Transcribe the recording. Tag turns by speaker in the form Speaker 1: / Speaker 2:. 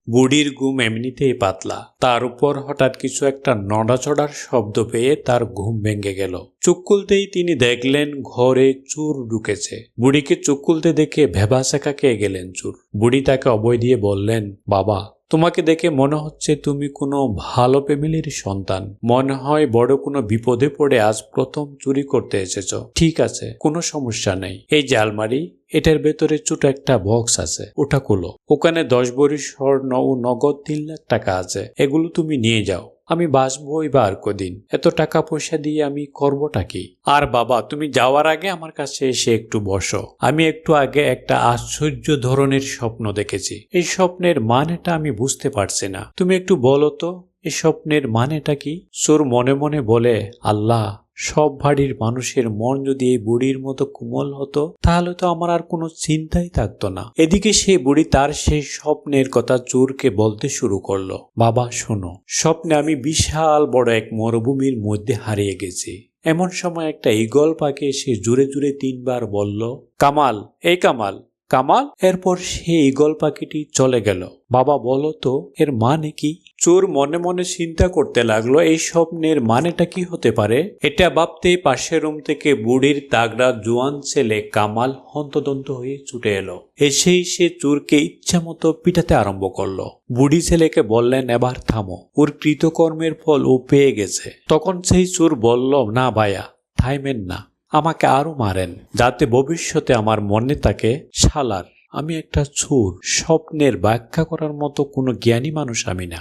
Speaker 1: বুড়ির ঘুম এমনিতেই পাতলা, তার উপর হঠাৎ কিছু একটা নড়াচড়ার শব্দ পেয়ে তার ঘুম ভেঙে গেল। চোখ খুলতেই তিনি দেখলেন ঘরে চোর ঢুকেছে। বুড়িকে চোখ খুলতে দেখে ভেবাচেকা খেয়ে গেলেন চোর। বুড়ি তাকে অভয় দিয়ে বললেন, বাবা, তোমাকে দেখে মনে হচ্ছে তুমি কোনো ভালো ফ্যামিলির সন্তান। মনে হয় বড় কোনো বিপদে পড়ে আজ প্রথম চুরি করতে এসেছ। ঠিক আছে, কোনো সমস্যা নেই। এই যে আলমারি, এটার ভেতরে ছোট একটা বক্স আছে, ওটা খুলো। ওখানে 10 ভরি স্বর্ণ ও নগদ 3 লাখ টাকা আছে। এগুলো তুমি নিয়ে যাও। আমি বাঁচবই বা আর কদিন, এত টাকা পয়সা দিয়ে আমি করবোটা কি? আর বাবা, তুমি যাওয়ার আগে আমার কাছে এসে একটু বসো। আমি একটু আগে একটা আশ্চর্য ধরনের স্বপ্ন দেখেছি। এই স্বপ্নের মানেটা আমি বুঝতে পারছি না। তুমি একটু বলো তো, এই স্বপ্নের মানেটা কি? চোর মনে মনে বলে, আল্লাহ, সব বাড়ির মানুষের মন যদি এই বুড়ির মতো কোমল হতো, তাহলে তো আমার আর কোনো চিন্তাই থাকতো না। এদিকে সেই বুড়ি তার সেই স্বপ্নের কথা চোরকে বলতে শুরু করলো। বাবা শোনো, স্বপ্নে আমি বিশাল বড় এক মরুভূমির মধ্যে হারিয়ে গেছি। এমন সময় একটা ঈগল পাখি এসে জুড়ে জুড়ে 3 বার বলল, কামাল, এই কামাল, কামাল। এরপর সেই ঈগল পাখিটি চলে গেল। বাবা বলো তো, এর মানে কি? চোর মনে মনে চিন্তা করতে লাগলো, এই স্বপ্নের মানেটা কি হতে পারে। এটা ভাবতেই পাশের রুম থেকে বুড়ির তাগড়া জোয়ান ছেলে কামাল হন্তদন্ত হয়ে ছুটে এলো। এসেই সে চোরকে ইচ্ছা মতো পিটাতে আরম্ভ করলো। বুড়ি ছেলেকে বললেন, এবার থামো, ওর কৃতকর্মের ফল ও পেয়ে গেছে। তখন সেই চোর বলল, না ভাইয়া, থাইমেন না, আমাকে আরো মারেন, যাতে ভবিষ্যতে আমার মনে থাকে, শালার, আমি একটা চোর। স্বপ্নের ব্যাখ্যা করার মতো কোনো জ্ঞানী মানুষ আমি না।